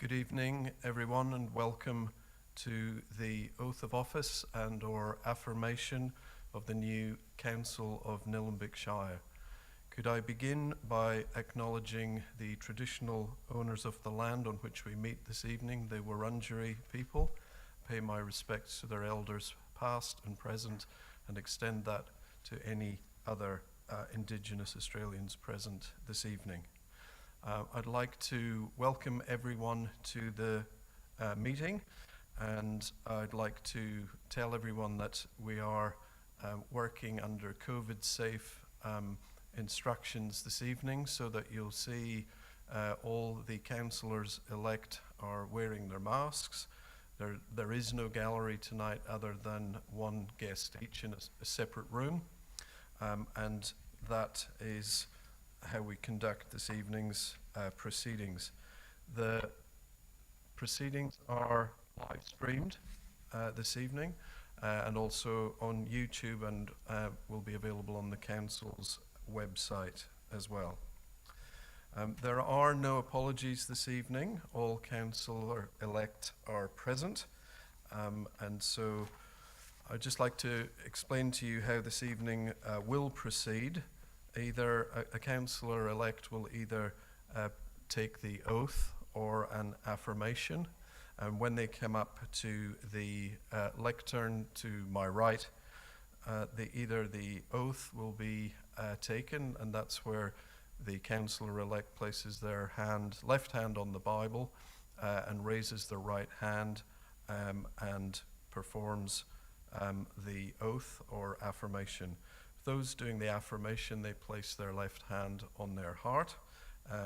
Good evening, everyone, and welcome to the oath of office and or affirmation of the new Council of Nillumbik Shire. Could I begin by acknowledging the traditional owners of the land on which we meet this evening, the Wurundjeri people, pay my respects to their elders past and present, and extend that to any other Indigenous Australians present this evening. I'd like to welcome everyone to the meeting, and I'd like to tell everyone that we are working under COVID-safe instructions this evening, so that you'll see all the councillors-elect are wearing their masks. There is no gallery tonight other than one guest each in a separate room, and that is how we conduct this evening's proceedings. The proceedings are live streamed this evening and also on YouTube, and will be available on the Council's website as well. There are no apologies this evening. All councillor-elect are present, and so I'd just like to explain to you how this evening will proceed. Either a councillor-elect will either take the oath or an affirmation, and when they come up to the lectern to my right, either the oath will be taken, and that's where the councillor-elect places their left hand on the Bible and raises their right hand and performs the oath or affirmation. Those doing the affirmation, they place their left hand on their heart,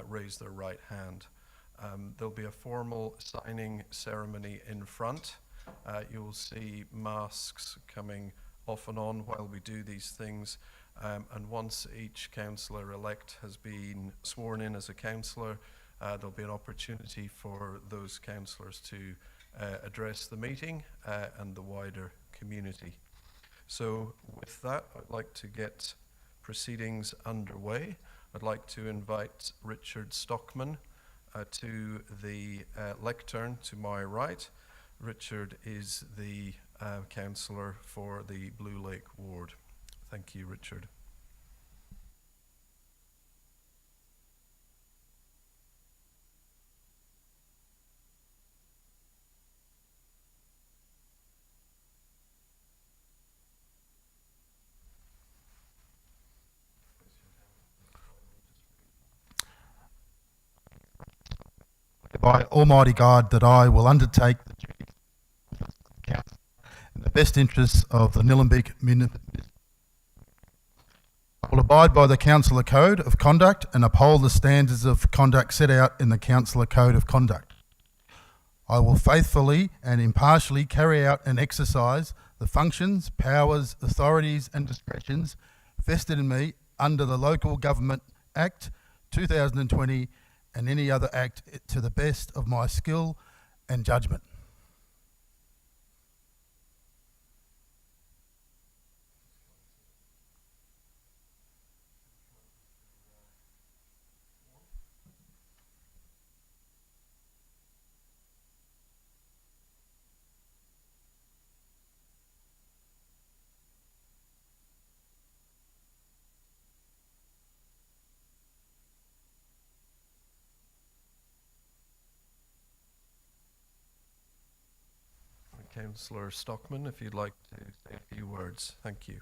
raise their right hand. There'll be a formal signing ceremony in front. You'll see masks coming off and on while we do these things. And once each councillor-elect has been sworn in as a councillor, there'll be an opportunity for those councillors to address the meeting and the wider community. So with that, I'd like to get proceedings underway. I'd like to invite Richard Stockman to the lectern to my right. Richard is the councillor for the Blue Lake ward. Thank you, Richard. By Almighty God, that I will undertake the duties of the council in the best interests of the Nillumbik municipality. I will abide by the Councillor Code of Conduct and uphold the standards of conduct set out in the Councillor Code of Conduct. I will faithfully and impartially carry out and exercise the functions, powers, authorities and discretions vested in me under the Local Government Act 2020 and any other act to the best of my skill and judgment. Councillor Stockman, if you'd like to say a few words. Thank you.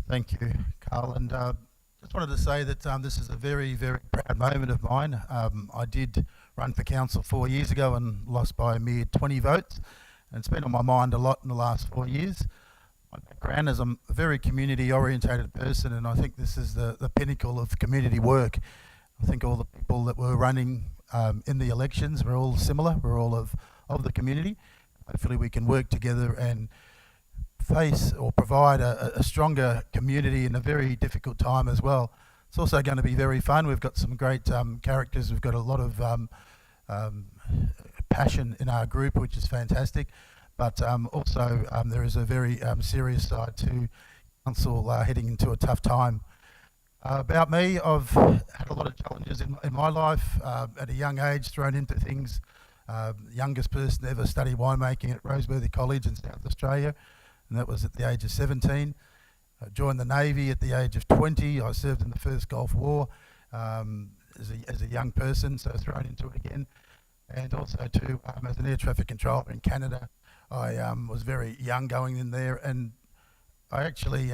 Thank you, Carl. And just wanted to say that this is a very, very proud moment of mine. I did run for council 4 years ago and lost by a mere 20 votes. And it's been on my mind a lot in the last 4 years. My background is I'm a very community-orientated person, and I think this is the pinnacle of community work. I think all the people that were running in the elections, we're all similar, we're all of the community. Hopefully we can work together and face or provide a stronger community in a very difficult time as well. It's also going to be very fun. We've got some great characters, we've got a lot of passion in our group, which is fantastic, but also there is a very serious side to council heading into a tough time. About me, I've had a lot of challenges in my life. At a young age, thrown into things. Youngest person to ever study winemaking at Roseworthy College in South Australia, and that was at the age of 17. I joined the Navy at the age of 20. I served in the first Gulf War as a young person, so thrown into it again. And also too, as an air traffic controller in Canada, I was very young going in there, and I actually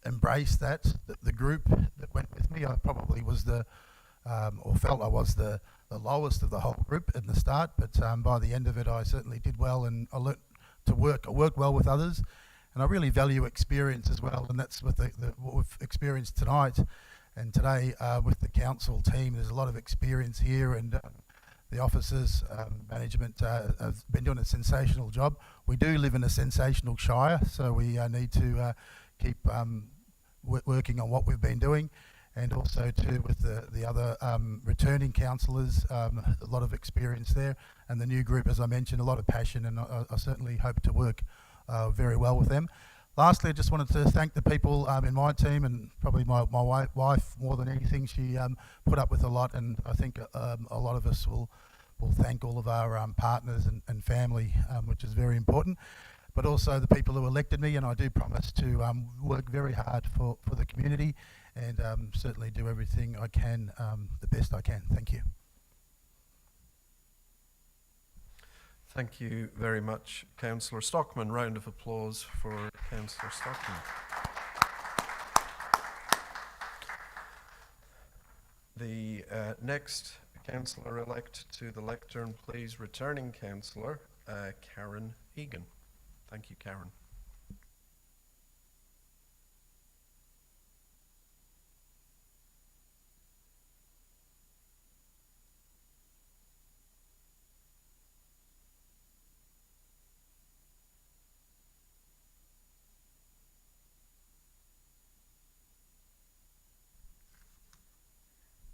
embraced that. The group that went with me, I probably was or felt I was the lowest of the whole group at the start, but by the end of it I certainly did well, and I learnt to work. I worked well with others, and I really value experience as well, and that's what we've experienced tonight and today with the council team. There's a lot of experience here, and the officers, management have been doing a sensational job. We do live in a sensational shire, so we need to keep working on what we've been doing. And also too with the other returning councillors, a lot of experience there, and the new group, as I mentioned, a lot of passion, and I certainly hope to work very well with them. Lastly, I just wanted to thank the people in my team, and probably my wife more than anything. She put up with a lot, and I think a lot of us will thank all of our partners and family, which is very important. But also the people who elected me, and I do promise to work very hard for the community, and certainly do everything I can, the best I can. Thank you. Thank you very much, Councillor Stockman. Round of applause for Councillor Stockman. The next councillor-elect to the lectern, please, returning councillor, Karen Egan. Thank you, Karen.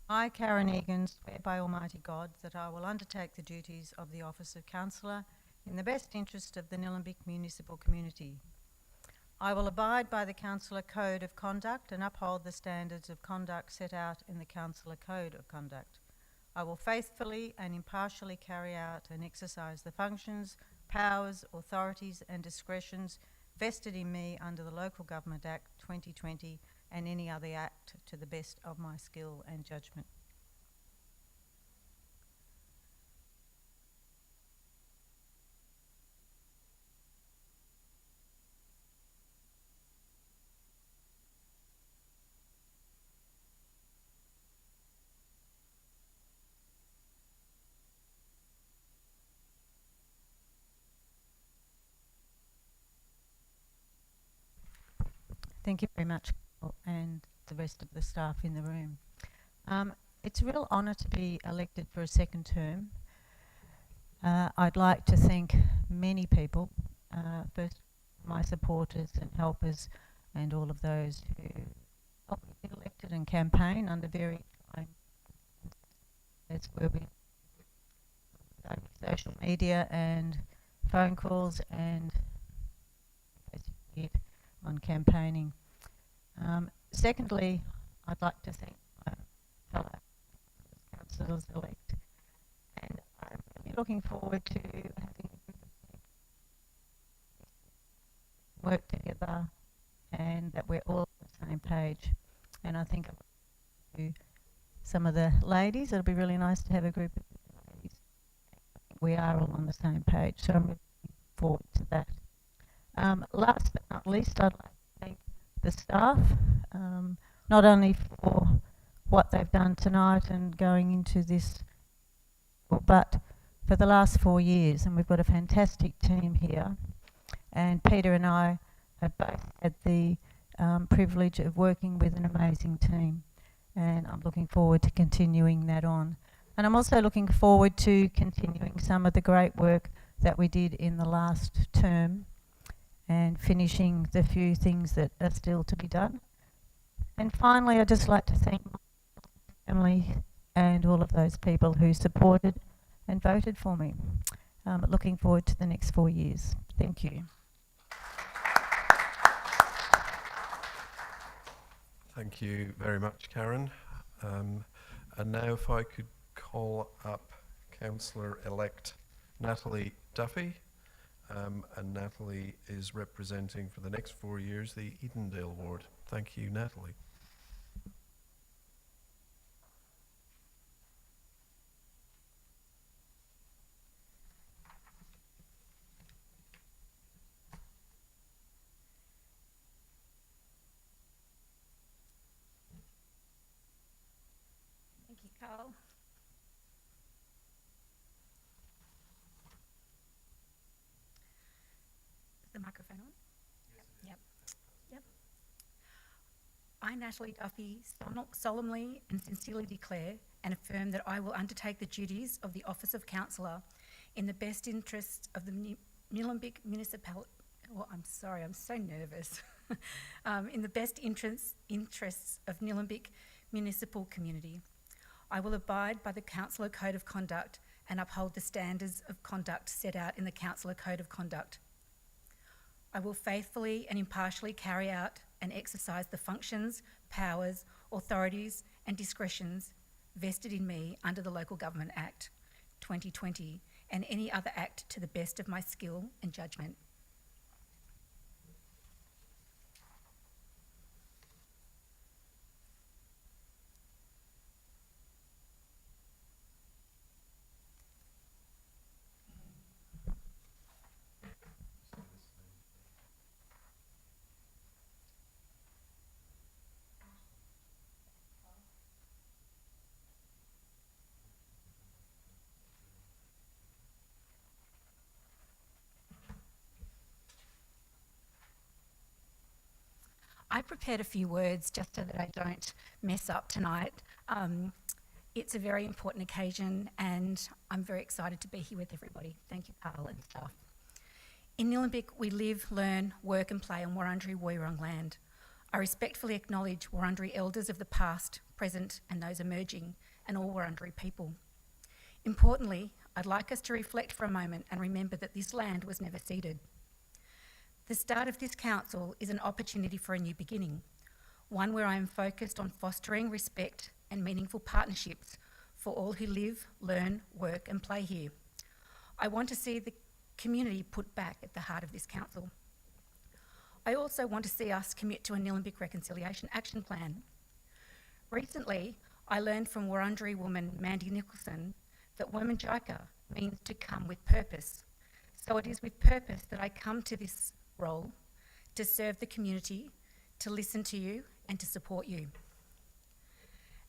I, Karen Egan, swear by Almighty God that I will undertake the duties of the office of councillor in the best interest of the Nillumbik municipal community. I will abide by the Councillor Code of Conduct and uphold the standards of conduct set out in the Councillor Code of Conduct. I will faithfully and impartially carry out and exercise the functions, powers, authorities and discretions vested in me under the Local Government Act 2020 and any other act to the best of my skill and judgment. Thank you very much, and the rest of the staff in the room. It's a real honour to be elected for a second term. I'd like to thank many people, first my supporters and helpers and all of those who helped me get elected and campaign under very trying. That's where we social media and phone calls and on campaigning. Secondly, I'd like to thank my fellow councillors-elect, and I'm really looking forward to having work together and that we're all on the same page. And I think some of the ladies, it'll be really nice to have a group of ladies. We are all on the same page, so I'm looking forward to that. Last but not least, I'd like to thank the staff, not only for what they've done tonight and going into this, but for the last 4 years. And we've got a fantastic team here. And Peter and I have both had the privilege of working with an amazing team. And I'm looking forward to continuing that on. And I'm also looking forward to continuing some of the great work that we did in the last term, and finishing the few things that are still to be done. And finally, I'd just like to thank my family and all of those people who supported and voted for me. Looking forward to the next 4 years. Thank you. Thank you very much, Karen. And now if I could call up Councillor-elect Natalie Duffy. And Natalie is representing for the next 4 years the Edendale ward. Thank you, Natalie. Thank you, Carl. Is the microphone on? Yes, it is. Yep. I, Natalie Duffy, solemnly and sincerely declare and affirm that I will undertake the duties of the Office of Councillor in the best interests of the Nillumbik Municipality. Oh, I'm sorry, I'm so nervous. In the best interests of Nillumbik Municipal Community. I will abide by the Councillor Code of Conduct and uphold the standards of conduct set out in the Councillor Code of Conduct. I will faithfully and impartially carry out and exercise the functions, powers, authorities and discretions vested in me under the Local Government Act 2020 and any other act to the best of my skill and judgment. I prepared a few words just so that I don't mess up tonight. It's a very important occasion and I'm very excited to be here with everybody. Thank you, Carl and staff. In Nillumbik, we live, learn, work and play on Wurundjeri Woiwurrung land. I respectfully acknowledge Wurundjeri elders of the past, present and those emerging, and all Wurundjeri people. Importantly, I'd like us to reflect for a moment and remember that this land was never ceded. The start of this council is an opportunity for a new beginning, one where I am focused on fostering respect and meaningful partnerships for all who live, learn, work and play here. I want to see the community put back at the heart of this council. I also want to see us commit to a Nillumbik Reconciliation Action Plan. Recently, I learned from Wurundjeri woman Mandy Nicholson that Wominjaka means to come with purpose. So it is with purpose that I come to this role, to serve the community, to listen to you and to support you.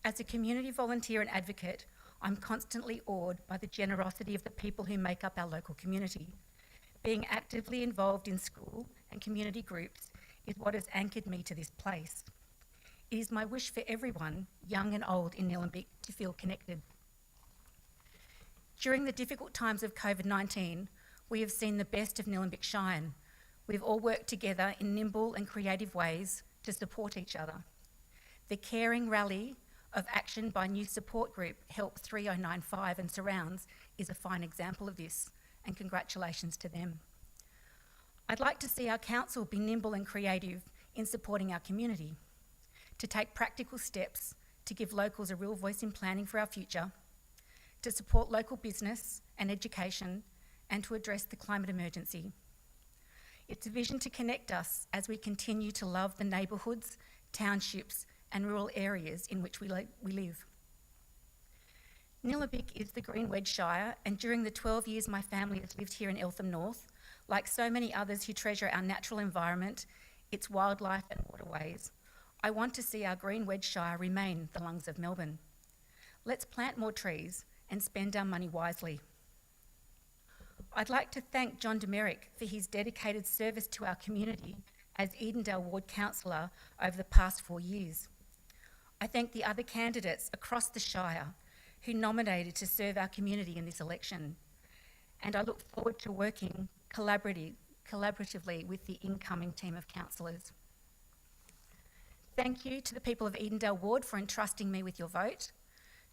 As a community volunteer and advocate, I'm constantly awed by the generosity of the people who make up our local community. Being actively involved in school and community groups is what has anchored me to this place. It is my wish for everyone, young and old in Nillumbik, to feel connected. During the difficult times of COVID-19, we have seen the best of Nillumbik shine. We've all worked together in nimble and creative ways to support each other. The caring rally of action by new support group Help 3095 and Surrounds is a fine example of this, and congratulations to them. I'd like to see our council be nimble and creative in supporting our community, to take practical steps to give locals a real voice in planning for our future, to support local business and education, and to address the climate emergency. It's a vision to connect us as we continue to love the neighbourhoods, townships and rural areas in which we live. Nillumbik is the Green Wedge Shire, and during the 12 years my family has lived here in Eltham North, like so many others who treasure our natural environment, its wildlife and waterways, I want to see our Green Wedge Shire remain the lungs of Melbourne. Let's plant more trees and spend our money wisely. I'd like to thank John Demerick for his dedicated service to our community as Edendale Ward Councillor over the past 4 years. I thank the other candidates across the Shire who nominated to serve our community in this election, and I look forward to working collaboratively with the incoming team of councillors. Thank you to the people of Edendale Ward for entrusting me with your vote.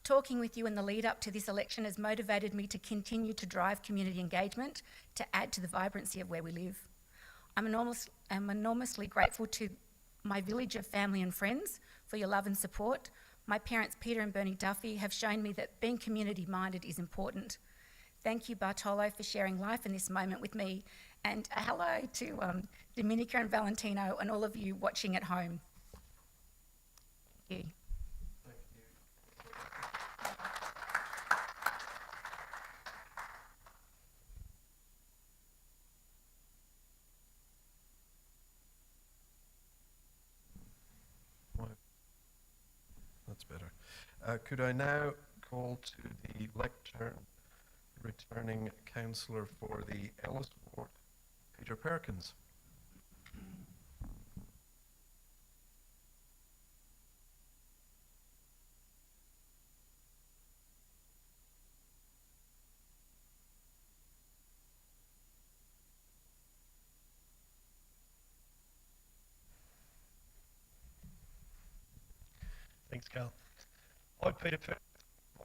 Talking with you in the lead up to this election has motivated me to continue to drive community engagement to add to the vibrancy of where we live. I'm enormously grateful to my village of family and friends for your love and support, My parents, Peter and Bernie Duffy, have shown me that being community-minded is important. Thank you, Bartolo, for sharing life in this moment with me, and a hello to Dominica and Valentino and all of you watching at home. Thank you. That's better. Could I now call to the lectern returning councillor for the Ellis Ward, Peter Perkins. Thanks, Carl. I, Peter Perkins,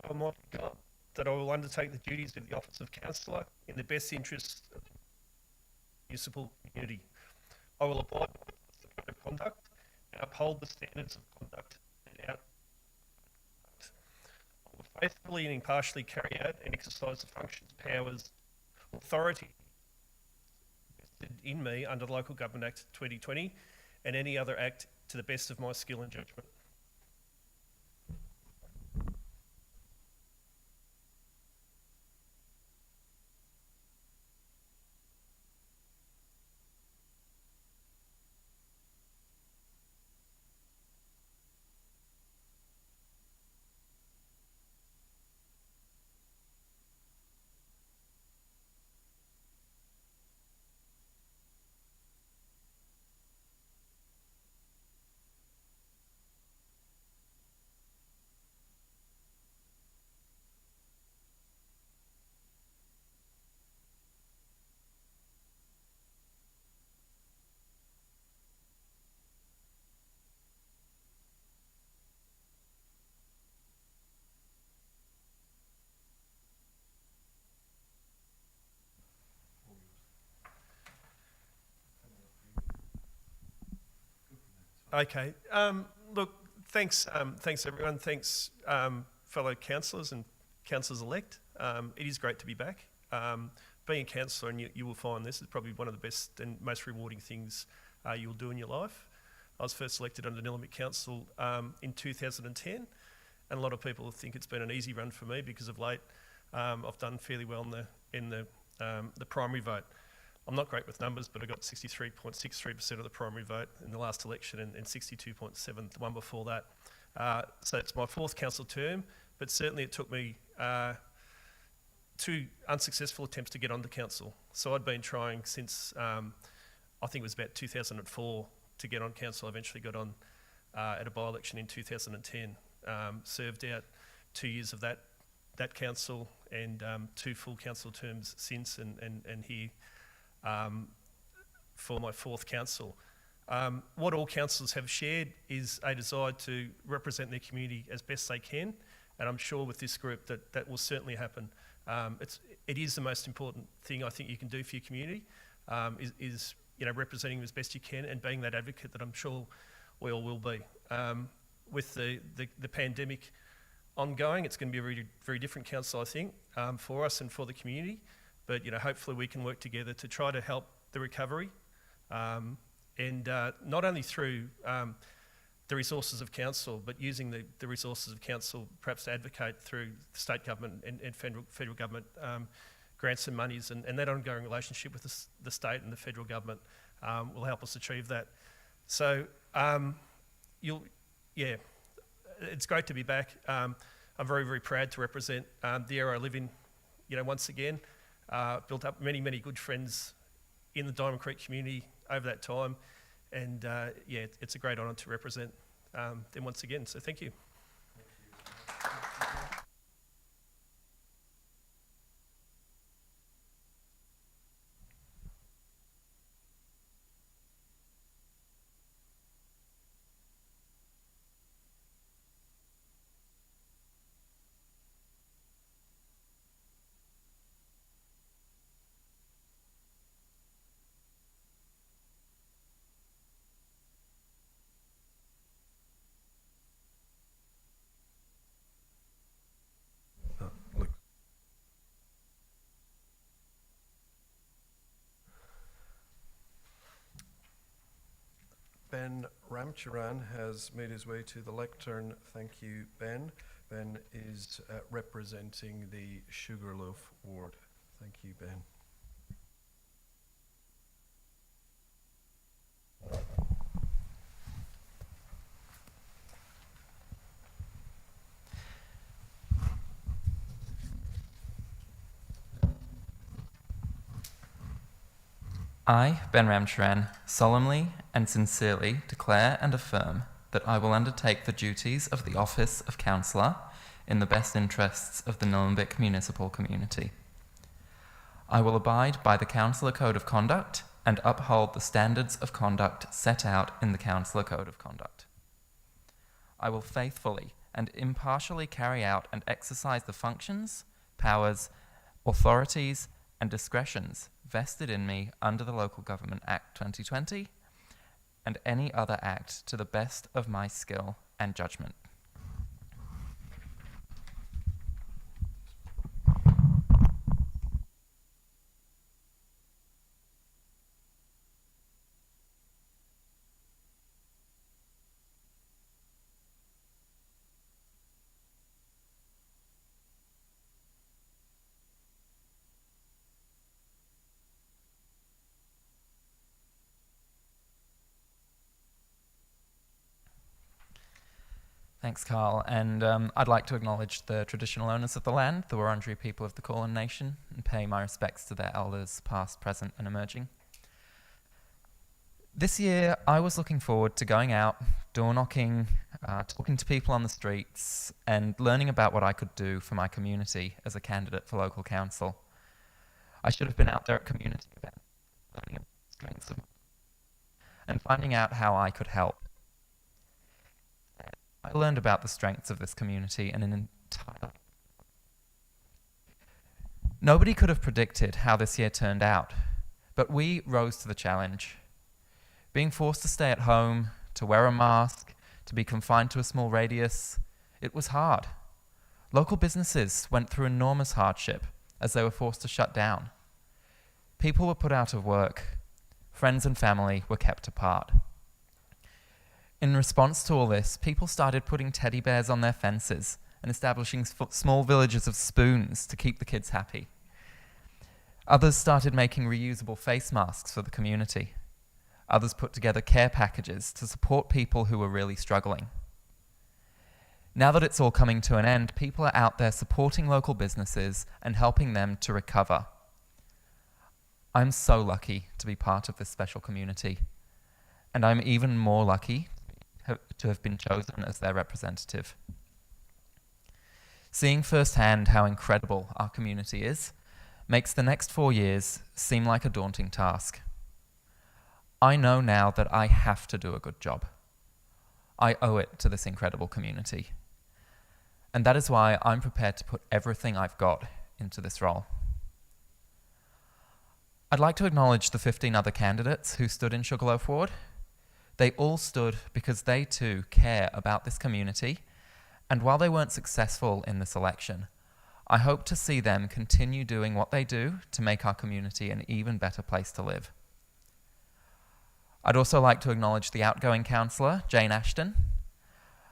I Almighty God, that I will undertake the duties of the office of councillor in the best interests of the municipal community. I will abide by the code of conduct and uphold the standards of conduct and out. I will faithfully and impartially carry out and exercise the functions, powers, authority vested in me under the Local Government Act 2020 and any other act to the best of my skill and judgment. Okay. Look, thanks everyone. Thanks, fellow councillors and councillors-elect. It is great to be back. Being a councillor, and you will find this is probably one of the best and most rewarding things you'll do in your life. I was first elected under Nillumbik Council in 2010, and a lot of people think it's been an easy run for me because of late I've done fairly well in the primary vote. I'm not great with numbers, but I got 63.63% of the primary vote in the last election and 62.7% the one before that. So it's my fourth council term, but certainly it took me 2 unsuccessful attempts to get onto council. So I'd been trying since I think it was about 2004 to get on council. I eventually got on at a by-election in 2010. Served out 2 years of that council and 2 full council terms since, and here for my fourth council. What all councillors have shared is a desire to represent their community as best they can, and I'm sure with this group that will certainly happen. It is the most important thing I think you can do for your community, is representing them as best you can and being that advocate that I'm sure we all will be. With the pandemic ongoing, it's going to be a very, very different council, I think, for us and for the community. But hopefully we can work together to try to help the recovery, and not only through the resources of council, but using the resources of council perhaps to advocate through the state government and federal government grants and monies, and that ongoing relationship with the state and the federal government will help us achieve that. So it's great to be back. I'm very, very proud to represent the area I live in, once again. Built up many, many good friends in the Diamond Creek community over that time, and it's a great honour to represent them once again, so thank you. Ben Ramcharan has made his way to the lectern. Thank you, Ben. Ben is representing the Sugarloaf ward. Thank you, Ben. I, Ben Ramcharan, solemnly and sincerely declare and affirm that I will undertake the duties of the office of councillor in the best interests of the Nillumbik municipal community. I will abide by the Councillor Code of Conduct and uphold the standards of conduct set out in the Councillor Code of Conduct. I will faithfully and impartially carry out and exercise the functions, powers, authorities, and discretions vested in me under the Local Government Act 2020 and any other act to the best of my skill and judgment. Thanks, Carl. And I'd like to acknowledge the traditional owners of the land, the Wurundjeri people of the Kulin Nation, and pay my respects to their elders, past, present, and emerging. This year, I was looking forward to going out, door knocking, talking to people on the streets, and learning about what I could do for my community as a candidate for local council. I should have been out there at community events, learning about the strengths of and finding out how I could help. I learned about the strengths of this community in an entire... Nobody could have predicted how this year turned out, but we rose to the challenge. Being forced to stay at home, to wear a mask, to be confined to a small radius, it was hard. Local businesses went through enormous hardship as they were forced to shut down. People were put out of work. Friends and family were kept apart. In response to all this, people started putting teddy bears on their fences and establishing small villages of spoons to keep the kids happy. Others started making reusable face masks for the community. Others put together care packages to support people who were really struggling. Now that it's all coming to an end, people are out there supporting local businesses and helping them to recover. I'm so lucky to be part of this special community, and I'm even more lucky to have been chosen as their representative. Seeing firsthand how incredible our community is makes the next 4 years seem like a daunting task. I know now that I have to do a good job. I owe it to this incredible community. And that is why I'm prepared to put everything I've got into this role. I'd like to acknowledge the 15 other candidates who stood in Sugarloaf Ward. They all stood because they too care about this community, and while they weren't successful in this election, I hope to see them continue doing what they do to make our community an even better place to live. I'd also like to acknowledge the outgoing councillor, Jane Ashton.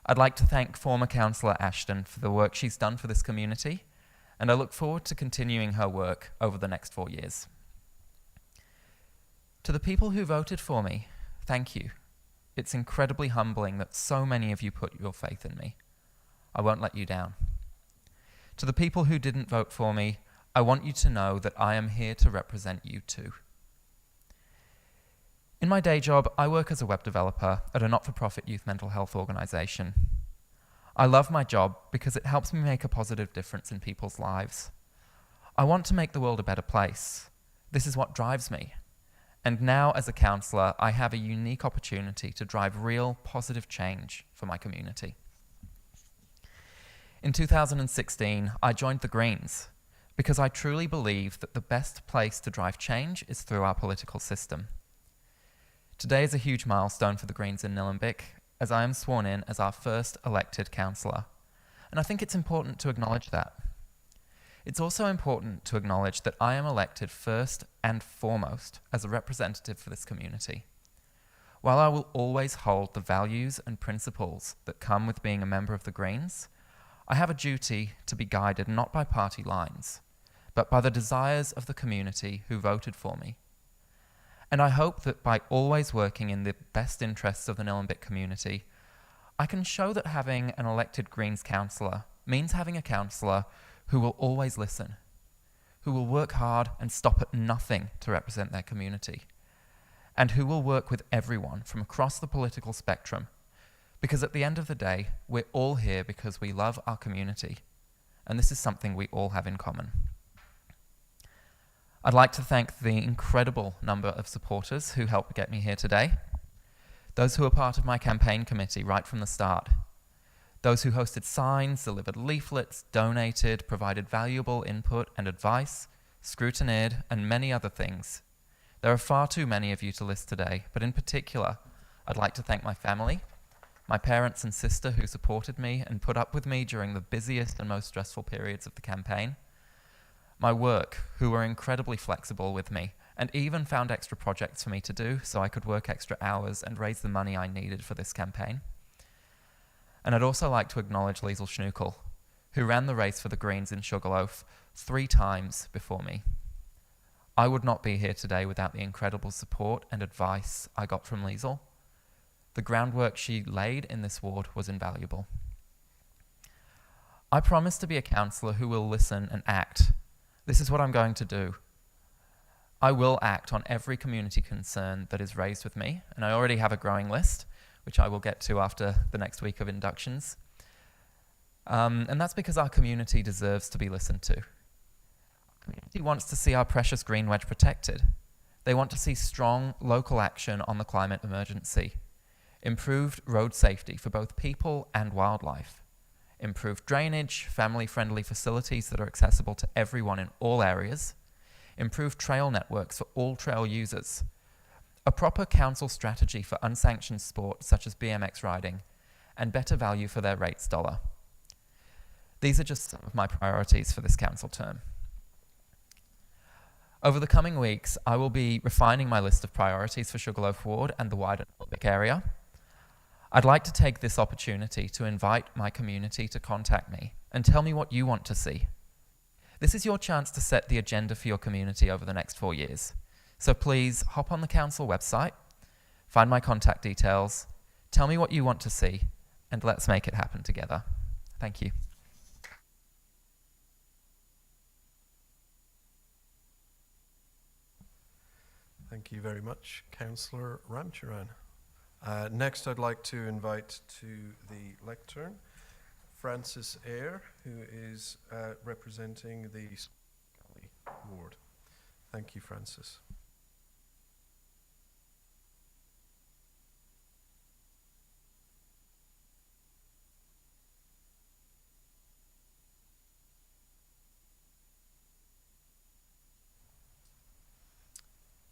I'd like to thank former councillor Ashton for the work she's done for this community, and I look forward to continuing her work over the next 4 years. To the people who voted for me, thank you. It's incredibly humbling that so many of you put your faith in me. I won't let you down. To the people who didn't vote for me, I want you to know that I am here to represent you too. In my day job, I work as a web developer at a not-for-profit youth mental health organisation. I love my job because it helps me make a positive difference in people's lives. I want to make the world a better place. This is what drives me. And now, as a councillor, I have a unique opportunity to drive real positive change for my community. In 2016, I joined the Greens because I truly believe that the best place to drive change is through our political system. Today is a huge milestone for the Greens in Nillumbik, as I am sworn in as our first elected councillor. And I think it's important to acknowledge that. It's also important to acknowledge that I am elected first and foremost as a representative for this community. while I will always hold the values and principles that come with being a member of the Greens, I have a duty to be guided not by party lines, but by the desires of the community who voted for me. And I hope that by always working in the best interests of the Nillumbik community, I can show that having an elected Greens councillor means having a councillor who will always listen, who will work hard and stop at nothing to represent their community, and who will work with everyone from across the political spectrum, because at the end of the day, we're all here because we love our community, and this is something we all have in common. I'd like to thank the incredible number of supporters who helped get me here today, those who were part of my campaign committee right from the start, those who hosted signs, delivered leaflets, donated, provided valuable input and advice, scrutineered, and many other things. There are far too many of you to list today, but in particular, I'd like to thank my family, my parents and sister who supported me and put up with me during the busiest and most stressful periods of the campaign, my work, who were incredibly flexible with me and even found extra projects for me to do so I could work extra hours and raise the money I needed for this campaign. And I'd also like to acknowledge Liesl Schnuckel, who ran the race for the Greens in Sugarloaf 3 times before me. I would not be here today without the incredible support and advice I got from Liesl. The groundwork she laid in this ward was invaluable. I promise to be a councillor who will listen and act. This is what I'm going to do. I will act on every community concern that is raised with me, and I already have a growing list, which I will get to after the next week of inductions. And that's because our community deserves to be listened to. Our community wants to see our precious green wedge protected. They want to see strong local action on the climate emergency, improved road safety for both people and wildlife, improved drainage, family-friendly facilities that are accessible to everyone in all areas, improved trail networks for all trail users, a proper council strategy for unsanctioned sport such as BMX riding, and better value for their rates dollar. These are just some of my priorities for this council term. Over the coming weeks, I will be refining my list of priorities for Sugarloaf Ward and the wider Nillumbik area. I'd like to take this opportunity to invite my community to contact me and tell me what you want to see. This is your chance to set the agenda for your community over the next 4 years. So please hop on the council website, find my contact details, tell me what you want to see, and let's make it happen together. Thank you. Thank you very much, Councillor Ramcharan. Next, I'd like to invite to the lectern Francis Eyre, who is representing the Stockman ward. Thank you, Francis.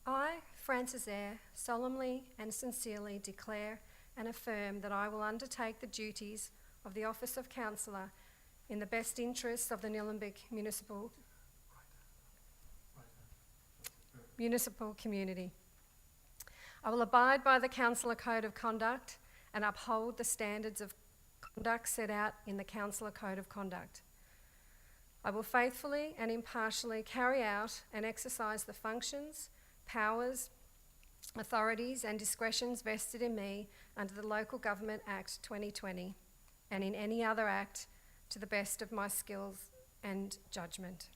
I, Francis Eyre, solemnly and sincerely declare and affirm that I will undertake the duties of the office of councillor in the best interests of the Nillumbik municipal community. I will abide by the councillor code of conduct and uphold the standards of conduct set out in the councillor code of conduct. I will faithfully and impartially carry out and exercise the functions, powers, authorities and discretions vested in me under the Local Government Act 2020 and in any other act to the best of my skills and judgment.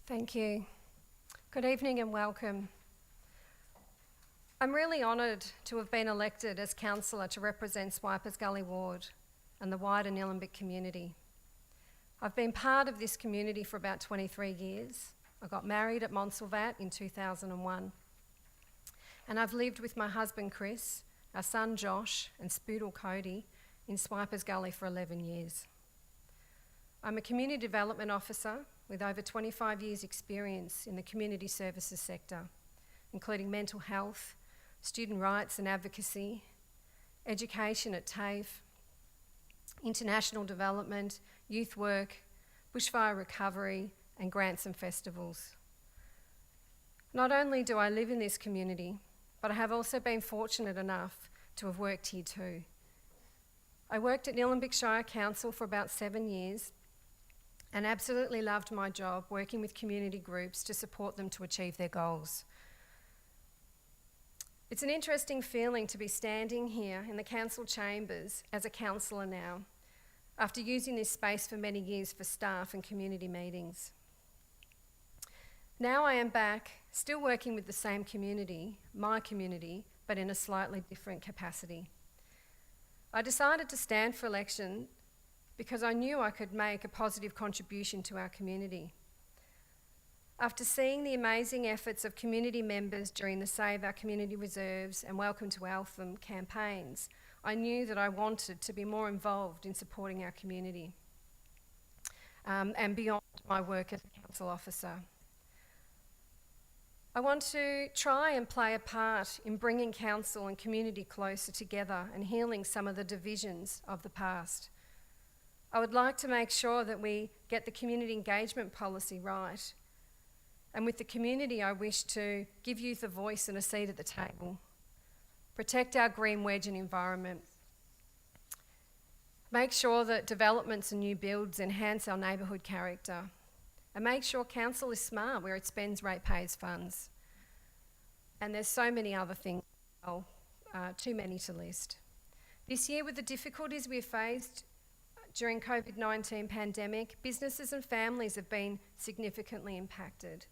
Thank you. Good evening and welcome. I'm really honoured to have been elected as councillor to represent Swipers Gully Ward and the wider Nillumbik community. I've been part of this community for about 23 years. I got married at Montsalvat in 2001. And I've lived with my husband Chris, our son Josh and Spoodle Cody in Swipers Gully for 11 years. I'm a Community Development Officer with over 25 years' experience in the community services sector, including mental health, student rights and advocacy, education at TAFE, international development, youth work, bushfire recovery, and grants and festivals. Not only do I live in this community, but I have also been fortunate enough to have worked here too. I worked at Nillumbik Shire Council for about 7 years and absolutely loved my job working with community groups to support them to achieve their goals. It's an interesting feeling to be standing here in the council chambers as a councillor now, after using this space for many years for staff and community meetings. Now I am back, still working with the same community, my community, but in a slightly different capacity. I decided to stand for election because I knew I could make a positive contribution to our community. After seeing the amazing efforts of community members during the Save Our Community Reserves and Welcome to Eltham campaigns, I knew that I wanted to be more involved in supporting our community and beyond my work as a council officer. I want to try and play a part in bringing council and community closer together and healing some of the divisions of the past. I would like to make sure that we get the community engagement policy right. And with the community, I wish to give youth a voice and a seat at the table, protect our green wedge and environment, make sure that developments and new builds enhance our neighbourhood character, and make sure council is smart where it spends ratepayers' funds. And there's so many other things, too many to list. This year, with the difficulties we've faced during COVID-19 pandemic, businesses and families have been significantly impacted.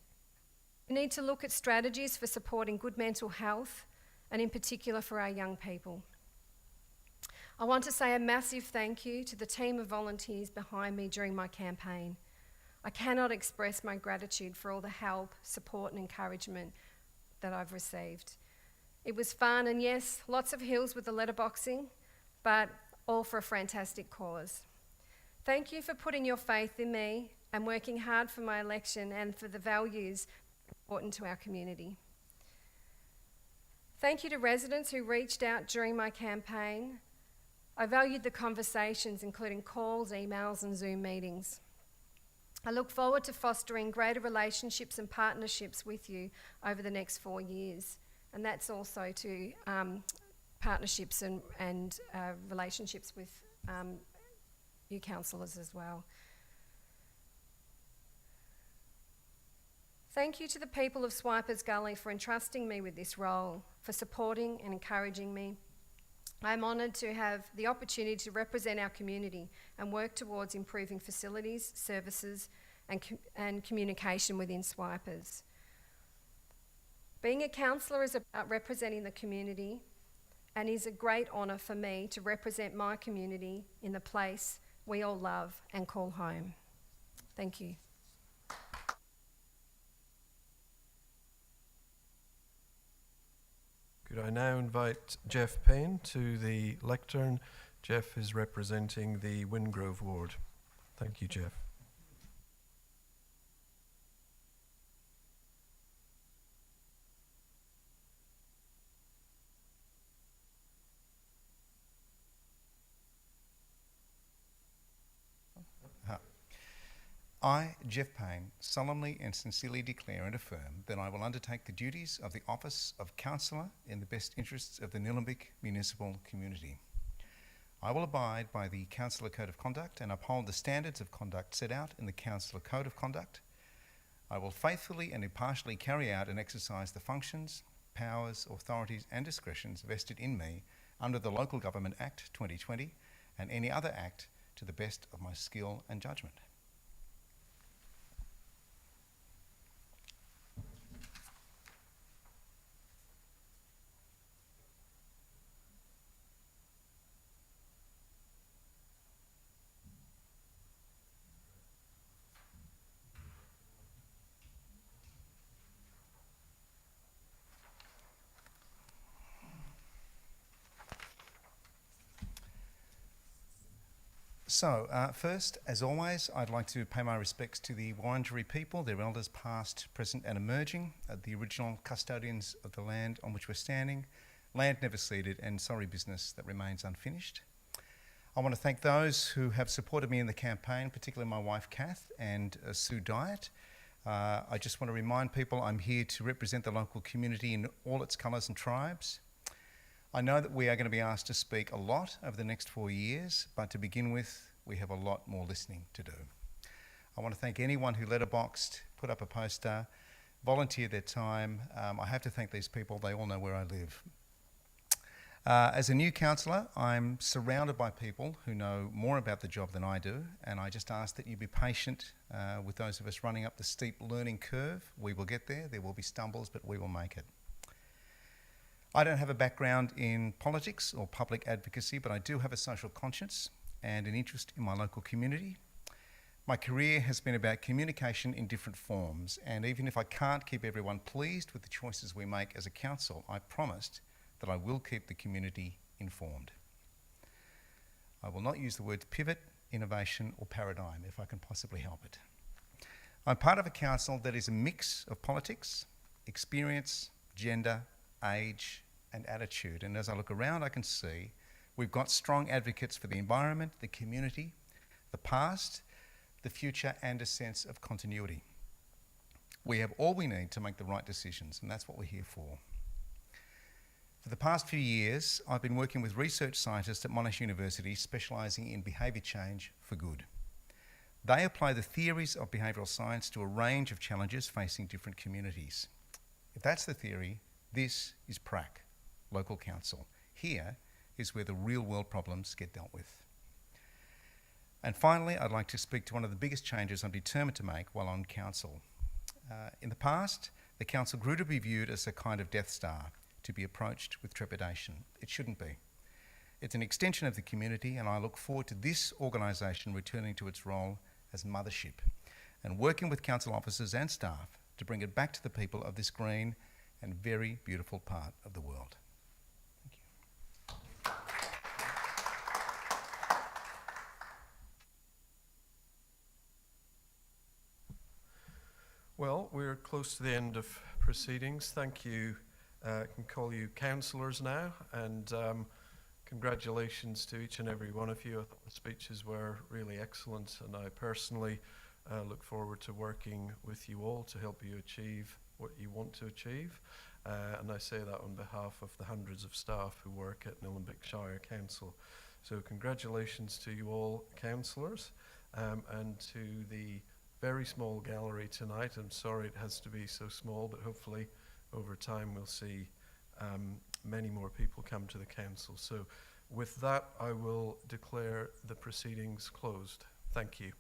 We need to look at strategies for supporting good mental health, and in particular for our young people. I want to say a massive thank you to the team of volunteers behind me during my campaign. I cannot express my gratitude for all the help, support and encouragement that I've received. It was fun, and yes, lots of hills with the letterboxing, but all for a fantastic cause. Thank you for putting your faith in me and working hard for my election and for the values important to our community. Thank you to residents who reached out during my campaign. I valued the conversations, including calls, emails and Zoom meetings. I look forward to fostering greater relationships and partnerships with you over the next 4 years, and that's also to partnerships and relationships with you councillors as well. Thank you to the people of Swipers Gully for entrusting me with this role, for supporting and encouraging me. I'm honoured to have the opportunity to represent our community and work towards improving facilities, services and communication within Swipers. Being a councillor is about representing the community, and is a great honour for me to represent my community in the place we all love and call home. Thank you. Could I now invite Jeff Payne to the lectern? Jeff is representing the Wingrove ward. Thank you, Jeff. I, Jeff Payne, solemnly and sincerely declare and affirm that I will undertake the duties of the office of councillor in the best interests of the Nillumbik municipal community. I will abide by the Councillor Code of Conduct and uphold the standards of conduct set out in the Councillor Code of Conduct. I will faithfully and impartially carry out and exercise the functions, powers, authorities and discretions vested in me under the Local Government Act 2020 and any other act to the best of my skill and judgment. First, as always, I'd like to pay my respects to the Wurundjeri people, their elders past, present and emerging, the original custodians of the land on which we're standing, land never ceded and sorry business that remains unfinished. I want to thank those who have supported me in the campaign, particularly my wife Kath and Sue Dyatt. I just want to remind people I'm here to represent the local community in all its colours and tribes. I know that we are going to be asked to speak a lot over the next 4 years, but to begin with, we have a lot more listening to do. I want to thank anyone who letterboxed, put up a poster, volunteered their time. I have to thank these people, they all know where I live. As a new councillor, I'm surrounded by people who know more about the job than I do, and I just ask that you be patient with those of us running up the steep learning curve. We will get there, there will be stumbles, but we will make it. I don't have a background in politics or public advocacy, but I do have a social conscience and an interest in my local community. My career has been about communication in different forms, and even if I can't keep everyone pleased with the choices we make as a council, I promised that I will keep the community informed. I will not use the words pivot, innovation or paradigm if I can possibly help it. I'm part of a council that is a mix of politics, experience, gender, age and attitude, and as I look around I can see we've got strong advocates for the environment, the community, the past, the future and a sense of continuity. We have all we need to make the right decisions, and that's what we're here for. For the past few years, I've been working with research scientists at Monash University specialising in behaviour change for good. They apply the theories of behavioural science to a range of challenges facing different communities. If that's the theory, this is PRAC, Local Council. Here is where the real world problems get dealt with. And finally, I'd like to speak to one of the biggest changes I'm determined to make while on council. In the past, the council grew to be viewed as a kind of Death Star, to be approached with trepidation. It shouldn't be. It's an extension of the community, and I look forward to this organisation returning to its role as mothership and working with council officers and staff to bring it back to the people of this green and very beautiful part of the world. Thank you. Well, we're close to the end of proceedings. Thank you. I can call you councillors now, and congratulations to each and every one of you. I thought the speeches were really excellent, and I personally look forward to working with you all to help you achieve what you want to achieve. And I say that on behalf of the hundreds of staff who work at Nillumbik Shire Council. So congratulations to you all, councillors, and to the very small gallery tonight. I'm sorry it has to be so small, but hopefully over time we'll see many more people come to the council. So with that, I will declare the proceedings closed. Thank you.